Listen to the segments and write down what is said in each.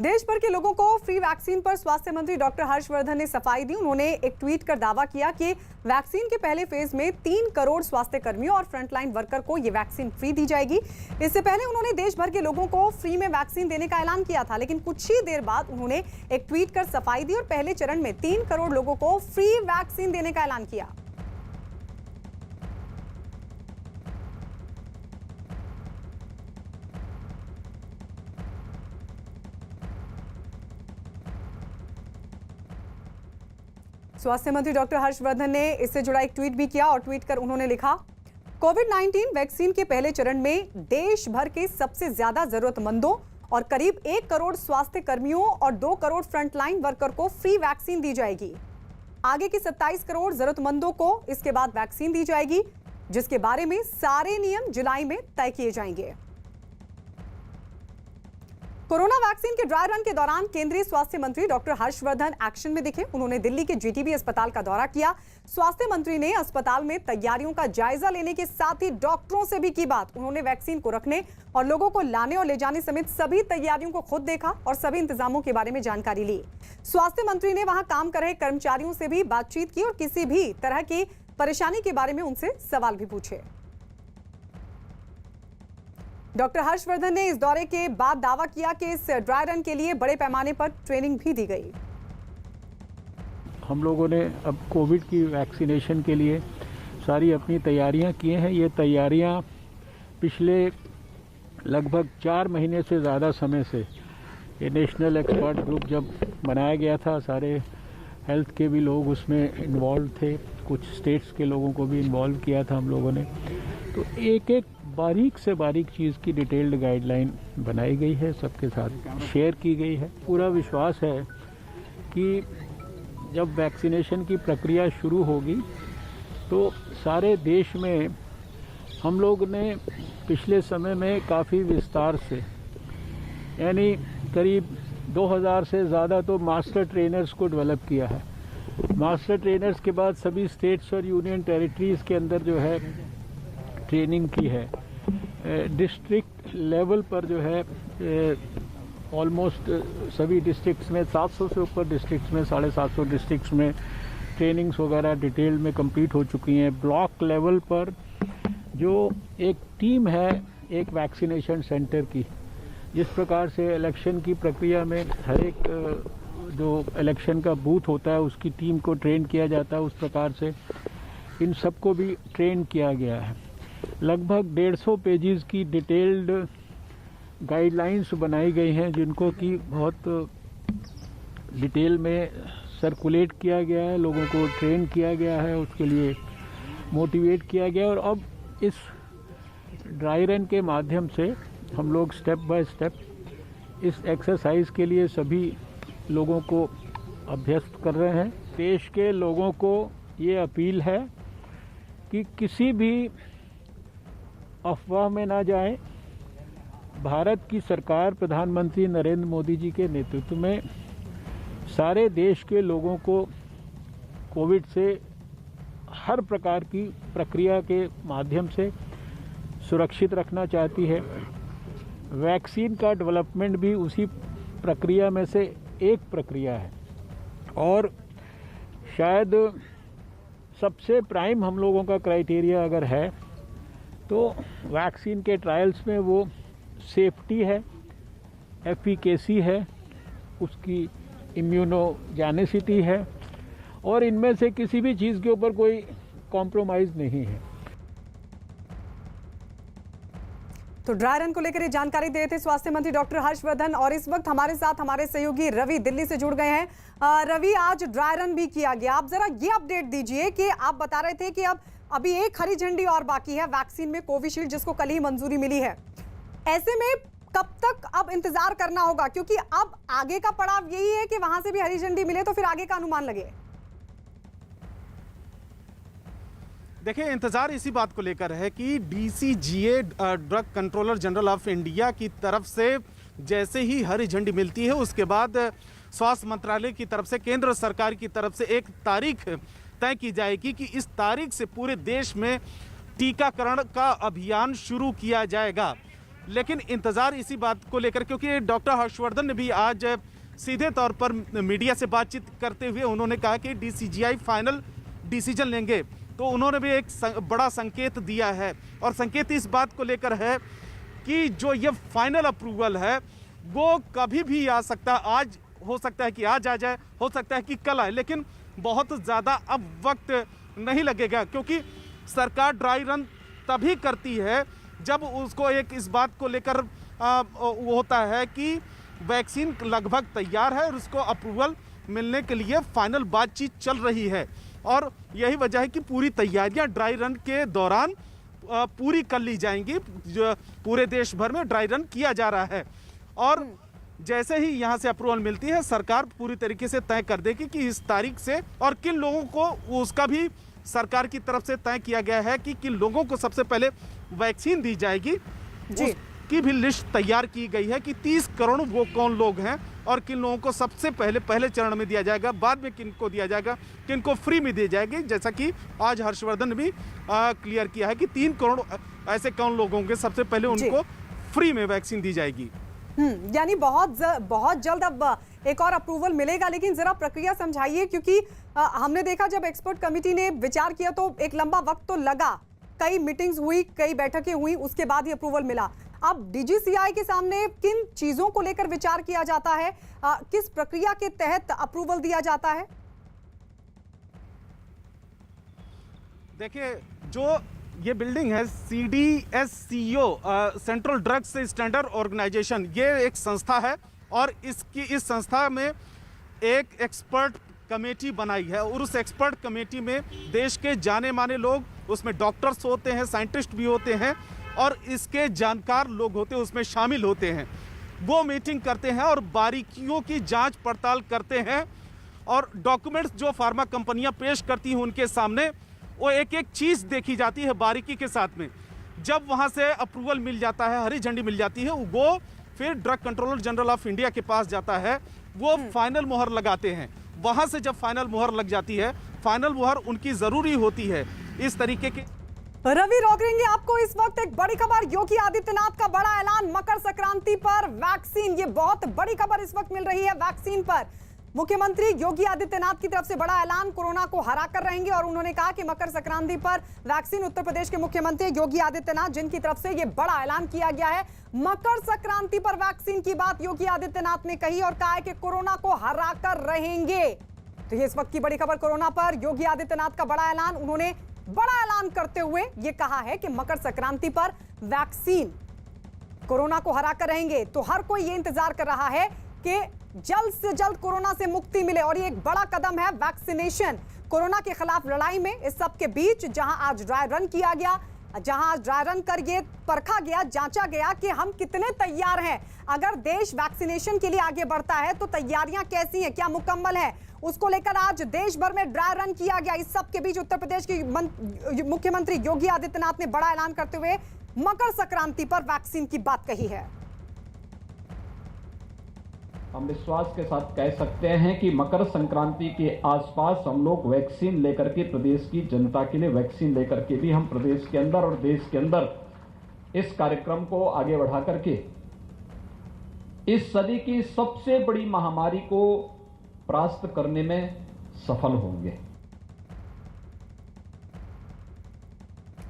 देश भर के लोगों को फ्री वैक्सीन पर स्वास्थ्य मंत्री डॉक्टर हर्षवर्धन ने सफाई दी। उन्होंने एक ट्वीट कर दावा किया कि वैक्सीन के पहले फेज में 3 करोड़ स्वास्थ्य कर्मियों और फ्रंटलाइन वर्कर को ये वैक्सीन फ्री दी जाएगी। इससे पहले उन्होंने देश भर के लोगों को फ्री में वैक्सीन देने का ऐलान किया था, लेकिन कुछ ही देर बाद उन्होंने एक ट्वीट कर सफाई दी और पहले चरण में 3 करोड़ लोगों को फ्री वैक्सीन देने का ऐलान किया। स्वास्थ्य मंत्री डॉक्टर हर्षवर्धन ने इससे जुड़ा एक ट्वीट भी किया और ट्वीट कर उन्होंने लिखा, कोविड-19 वैक्सीन के पहले चरण में देश भर के सबसे ज्यादा जरूरतमंदों और करीब 1 करोड़ स्वास्थ्य कर्मियों और 2 करोड़ फ्रंटलाइन वर्कर को फ्री वैक्सीन दी जाएगी। आगे के 27 करोड़ जरूरतमंदों को इसके बाद वैक्सीन दी जाएगी, जिसके बारे में सारे नियम जुलाई में तय किए जाएंगे। कोरोना वैक्सीन के ड्राई रन के दौरान केंद्रीय स्वास्थ्य मंत्री डॉक्टर हर्षवर्धन एक्शन में दिखे। उन्होंने दिल्ली के जीटीबी अस्पताल का दौरा किया। स्वास्थ्य मंत्री ने अस्पताल में तैयारियों का जायजा लेने के साथ ही डॉक्टरों से भी की बात। उन्होंने वैक्सीन को रखने और लोगों को लाने और ले जाने समेत सभी तैयारियों को खुद देखा और सभी इंतजामों के बारे में जानकारी ली। स्वास्थ्य मंत्री ने वहां काम कर रहे कर्मचारियों से भी बातचीत की और किसी भी तरह की परेशानी के बारे में उनसे सवाल भी पूछे। डॉक्टर हर्षवर्धन ने इस दौरे के बाद दावा किया कि इस ड्राई रन के लिए बड़े पैमाने पर ट्रेनिंग भी दी गई। हम लोगों ने अब कोविड की वैक्सीनेशन के लिए सारी अपनी तैयारियां की हैं। ये तैयारियां पिछले लगभग 4 महीने से ज़्यादा समय से ये नेशनल एक्सपर्ट ग्रुप जब बनाया गया था, सारे हेल्थ के भी लोग उसमें इन्वॉल्व थे, कुछ स्टेट्स के लोगों को भी इन्वॉल्व किया था हम लोगों ने। तो एक एक बारीक से बारीक चीज़ की डिटेल्ड गाइडलाइन बनाई गई है, सबके साथ शेयर की गई है। पूरा विश्वास है कि जब वैक्सीनेशन की प्रक्रिया शुरू होगी तो सारे देश में हम लोग ने पिछले समय में काफ़ी विस्तार से, यानी करीब 2000 से ज़्यादा तो मास्टर ट्रेनर्स को डेवलप किया है। मास्टर ट्रेनर्स के बाद सभी स्टेट्स और यूनियन टेरिटरीज़ के अंदर जो है ट्रेनिंग की है। डिस्ट्रिक्ट लेवल पर जो है ऑलमोस्ट सभी डिस्ट्रिक्ट्स में 700 से ऊपर डिस्ट्रिक्ट्स में 750 डिस्ट्रिक्ट्स में ट्रेनिंग्स वगैरह डिटेल में कंप्लीट हो चुकी हैं। ब्लॉक लेवल पर जो एक टीम है एक वैक्सीनेशन सेंटर की, जिस प्रकार से इलेक्शन की प्रक्रिया में हर एक जो इलेक्शन का बूथ होता है उसकी टीम को ट्रेन किया जाता है, उस प्रकार से इन सबको भी ट्रेन किया गया है। लगभग 150 पेजेस की डिटेल्ड गाइडलाइंस बनाई गई हैं, जिनको कि बहुत डिटेल में सर्कुलेट किया गया है, लोगों को ट्रेन किया गया है, उसके लिए मोटिवेट किया गया। और अब इस ड्राई रन के माध्यम से हम लोग स्टेप बाय स्टेप इस एक्सरसाइज के लिए सभी लोगों को अभ्यस्त कर रहे हैं। देश के लोगों को ये अपील है कि किसी भी अफवाह में ना जाएं। भारत की सरकार प्रधानमंत्री नरेंद्र मोदी जी के नेतृत्व में सारे देश के लोगों को कोविड से हर प्रकार की प्रक्रिया के माध्यम से सुरक्षित रखना चाहती है। वैक्सीन का डेवलपमेंट भी उसी प्रक्रिया में से एक प्रक्रिया है और शायद सबसे प्राइम हम लोगों का क्राइटेरिया अगर है तो वैक्सीन के ट्रायल्स में वो सेफ्टी है, एफिकेसी है, उसकी इम्यूनोजेनिसिटी है और इनमें से किसी भी चीज़ के ऊपर कोई कॉम्प्रोमाइज़ नहीं है। तो ड्राई रन को लेकर ये जानकारी दे रहे थे स्वास्थ्य मंत्री डॉक्टर हर्षवर्धन और इस वक्त हमारे साथ हमारे सहयोगी रवि दिल्ली से जुड़ गए हैं। रवि, आज ड्राई रन भी किया गया, आप जरा ये अपडेट दीजिए कि आप बता रहे थे कि अभी एक हरी झंडी और बाकी है वैक्सीन में कोविशील्ड, जिसको कल ही मंजूरी मिली है। ऐसे में कब तक अब इंतजार करना होगा, क्योंकि अब आगे का पड़ाव यही है कि वहां से भी हरी झंडी मिले तो फिर आगे का अनुमान लगे। देखिए, इंतजार इसी बात को लेकर है कि DCGA drug controller general of India की तरफ से जैसे ही हरी झंडी मिलती है उसके बाद स्वास्थ्य मंत्रालय की तरफ से, केंद्र सरकार की तरफ से एक तारीख तय की जाएगी कि इस तारीख से पूरे देश में टीकाकरण का अभियान शुरू किया जाएगा। लेकिन इंतज़ार इसी बात को लेकर, क्योंकि डॉक्टर हर्षवर्धन ने भी आज सीधे तौर पर मीडिया से बातचीत करते हुए उन्होंने कहा कि DCGI फाइनल डिसीजन लेंगे। तो उन्होंने भी एक बड़ा संकेत दिया है, और संकेत इस बात को लेकर है कि जो ये फाइनल अप्रूवल है वो कभी भी आ सकता है। आज हो सकता है कि आज आ जाए, हो सकता है कि कल आए, लेकिन बहुत ज़्यादा अब वक्त नहीं लगेगा, क्योंकि सरकार ड्राई रन तभी करती है जब उसको एक इस बात को लेकर वो होता है कि वैक्सीन लगभग तैयार है और उसको अप्रूवल मिलने के लिए फाइनल बातचीत चल रही है। और यही वजह है कि पूरी तैयारियां ड्राई रन के दौरान पूरी कर ली जाएंगी। जो पूरे देश भर में ड्राई रन किया जा रहा है, और जैसे ही यहाँ से अप्रूवल मिलती है सरकार पूरी तरीके से तय कर देगी कि इस तारीख से, और किन लोगों को, उसका भी सरकार की तरफ से तय किया गया है कि किन लोगों को सबसे पहले वैक्सीन दी जाएगी। उसकी भी लिस्ट तैयार की गई है कि 30 करोड़ वो कौन लोग हैं और किन लोगों को सबसे पहले चरण में दिया जाएगा, बाद में किन को दिया जाएगा, किन को फ्री में दी जाएगी। जैसा कि आज हर्षवर्धन ने भी क्लियर किया है कि 3 करोड़ ऐसे कौन लोग होंगे सबसे पहले उनको फ्री में वैक्सीन दी जाएगी। यानी बहुत जल्द अब एक और अप्रूवल मिलेगा, लेकिन जरा प्रक्रिया समझाइए, क्योंकि हमने देखा जब एक्सपर्ट कमेटी ने विचार किया तो एक लंबा वक्त तो लगा, कई मीटिंग्स हुई, कई बैठकें हुई, उसके बाद ही अप्रूवल मिला। अब DGCI के सामने किन चीजों को लेकर विचार किया जाता है, किस प्रक्रिया के तहत अप्रूवल दिया जाता है? देखिए, जो ये बिल्डिंग है CDSCO central drugs standard organisation, ये एक संस्था है, और इस संस्था में एक एक्सपर्ट कमेटी बनाई है, और उस एक्सपर्ट कमेटी में देश के जाने माने लोग, उसमें डॉक्टर्स होते हैं, साइंटिस्ट भी होते हैं, और इसके जानकार लोग होते हैं, उसमें शामिल होते हैं। वो मीटिंग करते हैं और बारीकियों की जांच पड़ताल करते हैं, और डॉक्यूमेंट्स जो फार्मा कंपनियां पेश करती हैं उनके सामने वो एक एक चीज़ देखी जाती है बारीकी के साथ में। जब वहाँ से अप्रूवल मिल जाता है, हरी झंडी मिल जाती है, वो फिर drug controller general of India के पास जाता है, वो फाइनल मुहर लगाते हैं। वहाँ से जब फाइनल मुहर लग जाती है, फाइनल मुहर उनकी ज़रूरी होती है। इस तरीके के रवि रोकरेंगे आपको इस वक्त एक बड़ी खबर, योगी आदित्यनाथ का बड़ा ऐलान मकर संक्रांति पर वैक्सीन, ये बहुत बड़ी खबर इस वक्त मिल रही है वैक्सीन पर। मुख्यमंत्री योगी आदित्यनाथ की तरफ से बड़ा ऐलान, कोरोना को हराकर रहेंगे, और उन्होंने कहा कि मकर संक्रांति पर वैक्सीन। उत्तर प्रदेश के मुख्यमंत्री योगी आदित्यनाथ, जिनकी तरफ से ये बड़ा ऐलान किया गया है, मकर संक्रांति पर वैक्सीन की बात योगी आदित्यनाथ ने कही और कहा है कि कोरोना को हराकर रहेंगे। तो ये इस वक्त की बड़ी खबर, कोरोना पर योगी आदित्यनाथ का बड़ा ऐलान। उन्होंने बड़ा ऐलान करते हुए ये कहा है कि मकर संक्रांति पर वैक्सीन, कोरोना को हराकर रहेंगे। तो हर कोई ये इंतजार कर रहा है कि जल्द से जल्द कोरोना से मुक्ति मिले, और ये एक बड़ा कदम है वैक्सीनेशन कोरोना के खिलाफ लड़ाई में। इस सब के बीच जहां आज ड्राई रन किया गया, जहां आज ड्राई रन कर ये परखा गया, जांचा गया कि हम कितने तैयार हैं। अगर देश वैक्सीनेशन के लिए आगे बढ़ता है तो तैयारियां कैसी हैं, क्या मुकम्मल है, उसको लेकर आज देश भर में ड्राई रन किया गया। इस सब के बीच उत्तर प्रदेश की मुख्यमंत्री योगी आदित्यनाथ ने बड़ा ऐलान करते हुए मकर संक्रांति पर वैक्सीन की बात कही है। हम विश्वास के साथ कह सकते हैं कि मकर संक्रांति के आसपास हम लोग वैक्सीन लेकर के, प्रदेश की जनता के लिए वैक्सीन लेकर के भी हम प्रदेश के अंदर और देश के अंदर इस कार्यक्रम को आगे बढ़ा करके इस सदी की सबसे बड़ी महामारी को परास्त करने में सफल होंगे।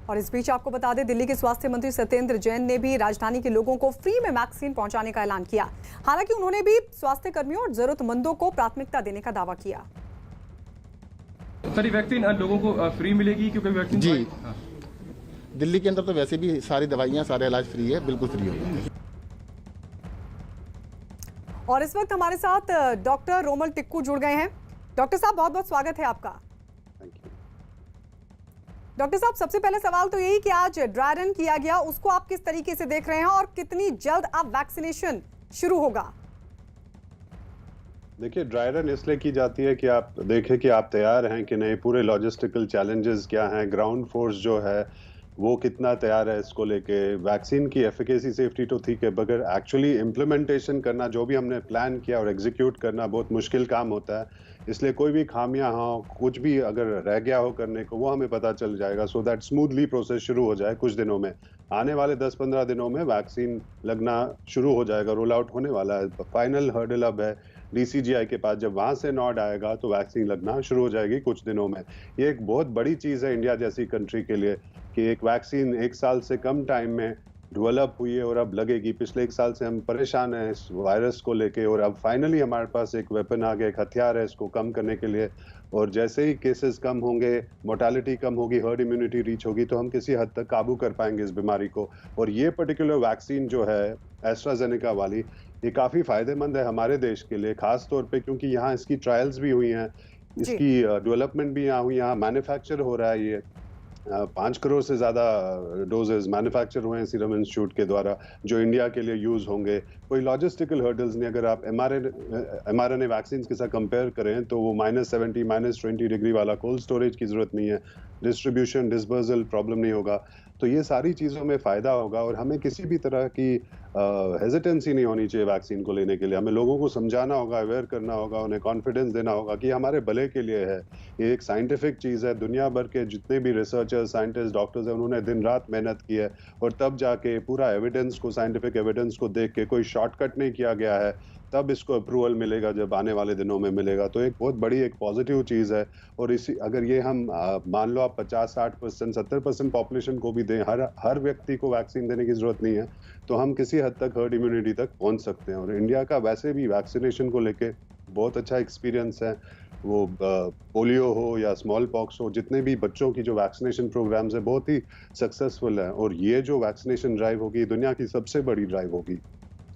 और इस बीच आपको बता दें, दिल्ली के स्वास्थ्य मंत्री सत्येंद्र जैन ने भी राजधानी के लोगों को फ्री में वैक्सीन पहुंचाने का ऐलान किया। हालांकि उन्होंने भी स्वास्थ्य कर्मियों और जरूरतमंदों को प्राथमिकता देने का दावा किया। सर, वैक्सीन लोगों को फ्री मिलेगी क्योंकि वैक्सीन जी दिल्ली के अंदर तो वैसे भी सारी दवाइयां, सारे इलाज फ्री है, बिल्कुल फ्री होगा। और इस वक्त हमारे साथ डॉक्टर रोमल टिक्कू जुड़ गए हैं। डॉक्टर साहब, बहुत बहुत स्वागत है आपका। डॉक्टर साहब, सबसे पहले सवाल तो यही कि आज ड्राई रन किया गया, उसको आप किस तरीके से देख रहे हैं और कितनी जल्द अब वैक्सीनेशन शुरू होगा? देखिए, ड्राई रन इसलिए की जाती है कि आप देखें कि आप तैयार हैं कि नहीं, पूरे लॉजिस्टिकल चैलेंजेस क्या हैं, ग्राउंड फोर्स जो है वो कितना तैयार है इसको लेके। वैक्सीन की एफिकेसी सेफ्टी तो ठीक है, मगर एक्चुअली इम्प्लीमेंटेशन करना, जो भी हमने प्लान किया और एग्जीक्यूट करना बहुत मुश्किल काम होता है। इसलिए कोई भी खामियां हो, कुछ भी अगर रह गया हो करने को, वो हमें पता चल जाएगा, सो दैट स्मूथली प्रोसेस शुरू हो जाए कुछ दिनों में। आने वाले 10-15 दिनों में वैक्सीन लगना शुरू हो जाएगा, रोल आउट होने वाला है। फाइनल हर्डल अब है DCGI के पास, जब वहां से नॉड आएगा तो वैक्सीन लगना शुरू हो जाएगी कुछ दिनों में। ये एक बहुत बड़ी चीज़ है इंडिया जैसी कंट्री के लिए कि एक वैक्सीन 1 साल से कम टाइम में डेवलप हुई है और अब लगेगी। पिछले 1 साल से हम परेशान हैं इस वायरस को लेके, और अब फाइनली हमारे पास एक वेपन आ गया, एक हथियार है इसको कम करने के लिए। और जैसे ही केसेस कम होंगे, मोर्टालिटी कम होगी, हर्ड इम्यूनिटी रीच होगी, तो हम किसी हद तक काबू कर पाएंगे इस बीमारी को। और ये पर्टिकुलर वैक्सीन जो है एस्ट्राजेनेका वाली, ये काफ़ी फ़ायदेमंद है हमारे देश के लिए, ख़ास तौर पे क्योंकि यहाँ इसकी ट्रायल्स भी हुई हैं, इसकी डेवलपमेंट भी यहाँ हुई, यहाँ मैन्युफैक्चर हो रहा है। ये 5 करोड़ से ज़्यादा डोजेज मैन्युफैक्चर हुए हैं सीरम इंस्टीट्यूट के द्वारा, जो इंडिया के लिए यूज़ होंगे। कोई लॉजिस्टिकल हर्डल्स नहीं। अगर आप mRNA वैक्सीन के साथ कंपेयर करें तो वो -70 -20 डिग्री वाला कोल्ड स्टोरेज की ज़रूरत नहीं है, डिस्ट्रीब्यूशन डिस्पर्सल प्रॉब्लम नहीं होगा। तो ये सारी चीज़ों में फ़ायदा होगा और हमें किसी भी तरह की हेजिटेंसी नहीं होनी चाहिए वैक्सीन को लेने के लिए। हमें लोगों को समझाना होगा, अवेयर करना होगा, उन्हें कॉन्फिडेंस देना होगा कि हमारे भले के लिए है। ये एक साइंटिफिक चीज़ है। दुनिया भर के जितने भी रिसर्चर्स, साइंटिस्ट, डॉक्टर्स हैं, उन्होंने दिन रात मेहनत की है और तब जाके पूरा एविडेंस को, साइंटिफिक एविडेंस को देख के, कोई शॉर्टकट नहीं किया गया है, तब इसको अप्रूवल मिलेगा जब आने वाले दिनों में मिलेगा। तो एक बहुत बड़ी एक पॉजिटिव चीज़ है। और इसी अगर ये हम मान लो आप 50-60% 70% पॉपुलेशन को भी दें, हर व्यक्ति को वैक्सीन देने की ज़रूरत नहीं है, तो हम किसी हद तक हर्ड इम्यूनिटी तक पहुंच सकते हैं। और इंडिया का वैसे भी वैक्सीनेशन को लेके बहुत अच्छा एक्सपीरियंस है। वो पोलियो हो या स्मॉल पॉक्स हो, जितने भी बच्चों की जो वैक्सीनेशन प्रोग्राम्स है बहुत ही सक्सेसफुल है। और ये जो वैक्सीनेशन ड्राइव होगी, दुनिया की सबसे बड़ी ड्राइव होगी।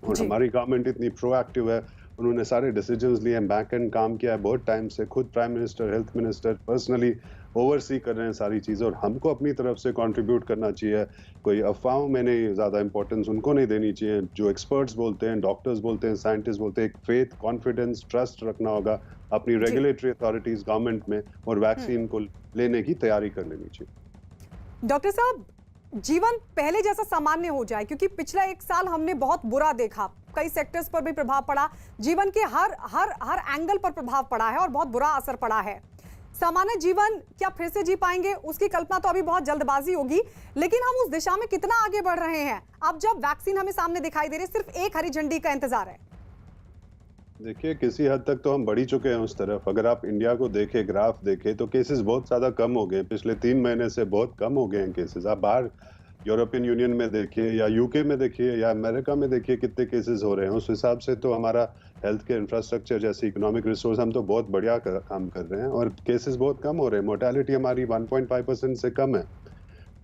और हमारी गवर्नमेंट इतनी प्रोएक्टिव है, उन्होंने सारे डिसीजंस लिए हैं, बैक एंड काम किया है बहुत टाइम से। खुद prime minister, health minister personally oversee कर रहे हैं सारी चीज़ें, और हमको अपनी तरफ से कंट्रीब्यूट करना चाहिए। कोई अफवाहों में नहीं, ज़्यादा इंपॉर्टेंस उनको नहीं देनी चाहिए। जो एक्सपर्ट्स बोलते हैं, डॉक्टर्स बोलते हैं, साइंटिस्ट बोलते हैं, एक फेथ, कॉन्फिडेंस, ट्रस्ट रखना होगा अपनी रेगुलेटरी अथॉरिटीज़ गवर्नमेंट में, और वैक्सीन को लेने की तैयारी कर लेनी चाहिए। डॉक्टर साहब, जीवन पहले जैसा सामान्य हो जाए, क्योंकि पिछला 1 साल हमने बहुत बुरा देखा, कई सेक्टर्स पर भी प्रभाव पड़ा, जीवन के हर एंगल पर प्रभाव पड़ा है और बहुत बुरा असर पड़ा है। सामान्य जीवन क्या फिर से जी पाएंगे, उसकी कल्पना तो अभी बहुत जल्दबाजी होगी, लेकिन हम उस दिशा में कितना आगे बढ़ रहे हैं अब जब वैक्सीन हमें सामने दिखाई दे रही है, सिर्फ एक हरी झंडी का इंतजार है। देखिए, किसी हद तक तो हम बढ़ ही चुके हैं उस तरफ। अगर आप इंडिया को देखें, ग्राफ देखें, तो केसेस बहुत ज़्यादा कम हो गए। पिछले 3 महीने से बहुत कम हो गए हैं केसेस। आप बाहर यूरोपियन यूनियन में देखिए या यूके में देखिए या अमेरिका में देखिए कितने केसेस हो रहे हैं। उस हिसाब से तो हमारा हेल्थ केयर इंफ्रास्ट्रक्चर जैसे इकोनॉमिक रिसोर्स, हम तो बहुत बढ़िया काम कर रहे हैं और केसेस बहुत कम हो रहे हैं। मोर्टेलिटी हमारी 1.5% से कम है,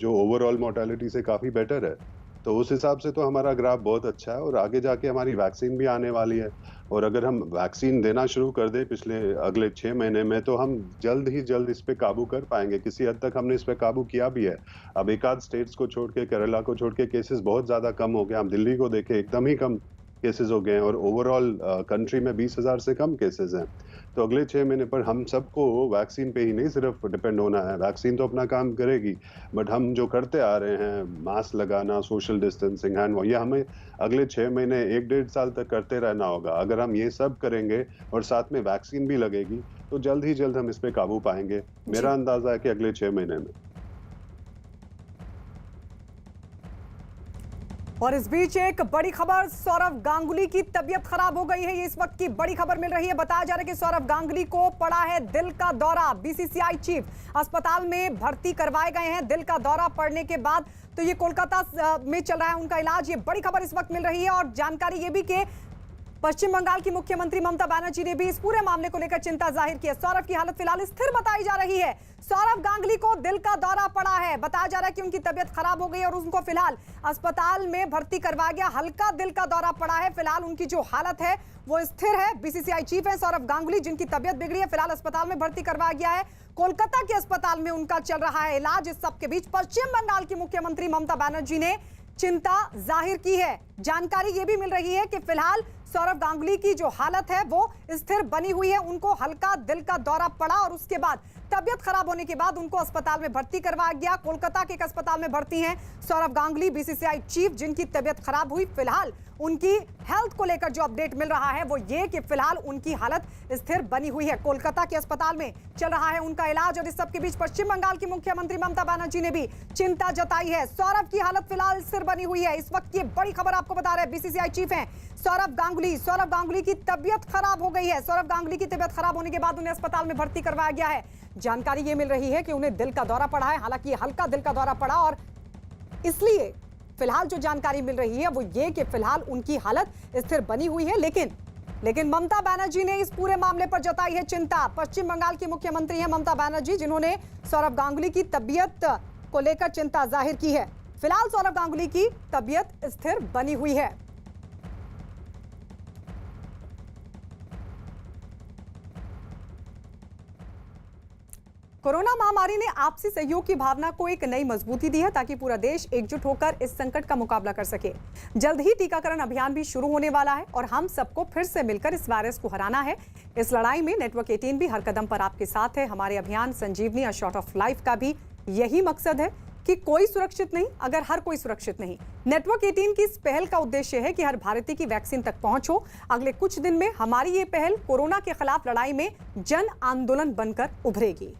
जो ओवरऑल मोर्टेलिटी से काफ़ी बेटर है। तो उस हिसाब से तो हमारा ग्राफ बहुत अच्छा है और आगे जाके हमारी वैक्सीन भी आने वाली है। और अगर हम वैक्सीन देना शुरू कर दें अगले 6 महीने में, तो हम जल्द ही जल्द इस पे काबू कर पाएंगे। किसी हद तक हमने इस पे काबू किया भी है। अब एक आध स्टेट्स को छोड़ के, केरला को छोड़ के केसेस बहुत ज़्यादा कम हो गए। हम दिल्ली को देखें, एकदम ही कम केसेस हो गए हैं और ओवरऑल कंट्री में 20,000 से कम केसेस हैं। तो अगले 6 महीने पर हम सबको वैक्सीन पे ही नहीं सिर्फ डिपेंड होना है। वैक्सीन तो अपना काम करेगी, बट हम जो करते आ रहे हैं, मास्क लगाना, सोशल डिस्टेंसिंग, हैंड वॉश, ये हमें अगले 6 महीने 1-1.5 साल तक करते रहना होगा। अगर हम ये सब करेंगे और साथ में वैक्सीन भी लगेगी, तो जल्द ही जल्द हम इस पे काबू पाएंगे। मेरा अंदाजा है कि अगले 6 महीने में। और इस बीच एक बड़ी खबर, सौरव गांगुली की तबीयत खराब हो गई है। ये इस वक्त की बड़ी खबर मिल रही है। बताया जा रहा है कि सौरव गांगुली को पड़ा है दिल का दौरा। बीसीसीआई चीफ अस्पताल में भर्ती करवाए गए हैं दिल का दौरा पड़ने के बाद। तो ये कोलकाता में चल रहा है उनका इलाज। ये बड़ी खबर इस वक्त मिल रही है और जानकारी ये भी कि पश्चिम बंगाल की मुख्यमंत्री ममता बनर्जी ने भी इस पूरे मामले को लेकर चिंता जाहिर की है। सौरव की हालत फिलहाल स्थिर बताई जा रही है। सौरव गांगुली को दिल का दौरा पड़ा है। बताया जा रहा है कि उनकी तबीयत खराब हो गई और उनको फिलहाल अस्पताल में भर्ती करवाया गया। हल्का दिल का दौरा पड़ा है। फिलहाल उनकी जो हालत है वो स्थिर है। बीसीसीआई चीफ है सौरव गांगुली, जिनकी तबीयत बिगड़ी है, फिलहाल अस्पताल में भर्ती करवाया गया है। कोलकाता के अस्पताल में उनका चल रहा है इलाज। इस सबके बीच पश्चिम बंगाल की मुख्यमंत्री ममता बनर्जी ने चिंता जाहिर की है। जानकारी यह भी मिल रही है कि फिलहाल सौरव गांगुली की जो हालत है वो स्थिर बनी हुई है। उनको हल्का दिल का दौरा पड़ा और उसके बाद तबियत खराब होने के बाद उनको अस्पताल में भर्ती करवाया गया। कोलकाता के एक अस्पताल में भर्ती हैं सौरव गांगुली, बीसीसीआई चीफ, जिनकी तबियत खराब हुई। फिलहाल उनकी हेल्थ को लेकर जो अपडेट मिल रहा है वो ये कि फिलहाल उनकी हालत स्थिर बनी हुई है। कोलकाता के अस्पताल में चल रहा है उनका इलाज। और इस सबके बीच पश्चिम बंगाल की मुख्यमंत्री ममता बनर्जी ने भी चिंता जताई है। सौरव की हालत फिलहाल स्थिर बनी हुई है। इस वक्त ये बड़ी खबर आपको बता रहे हैं, बीसीसीआई चीफ हैं सौरव गांगुली। सौरव गांगुली की तबियत खराब हो गई है। सौरव गांगुली की तबियत खराब होने के बाद उन्हें अस्पताल में भर्ती करवाया गया है। जानकारी ये मिल रही है कि उन्हें दिल का दौरा पड़ा है। हालांकि हल्का दिल का दौरा पड़ा और इसलिए फिलहाल जो जानकारी मिल रही है वो ये कि फिलहाल उनकी हालत स्थिर बनी हुई है। लेकिन ममता बनर्जी ने इस पूरे मामले पर जताई है चिंता। पश्चिम बंगाल की मुख्यमंत्री हैं ममता बनर्जी, जिन्होंने सौरव गांगुली की तबियत को लेकर चिंता जाहिर की है। फिलहाल सौरव गांगुली की तबियत स्थिर बनी हुई है। कोरोना महामारी ने आपसी सहयोग की भावना को एक नई मजबूती दी है ताकि पूरा देश एकजुट होकर इस संकट का मुकाबला कर सके। जल्द ही टीकाकरण अभियान भी शुरू होने वाला है और हम सबको फिर से मिलकर इस वायरस को हराना है। इस लड़ाई में नेटवर्क 18 भी हर कदम पर आपके साथ है। हमारे अभियान संजीवनी अ शॉट ऑफ लाइफ का भी यही मकसद है कि कोई सुरक्षित नहीं अगर हर कोई सुरक्षित नहीं। नेटवर्क 18 की इस पहल का उद्देश्य है कि हर भारतीय की वैक्सीन तक पहुंच हो। अगले कुछ दिन में हमारी ये पहल कोरोना के खिलाफ लड़ाई में जन आंदोलन बनकर उभरेगी।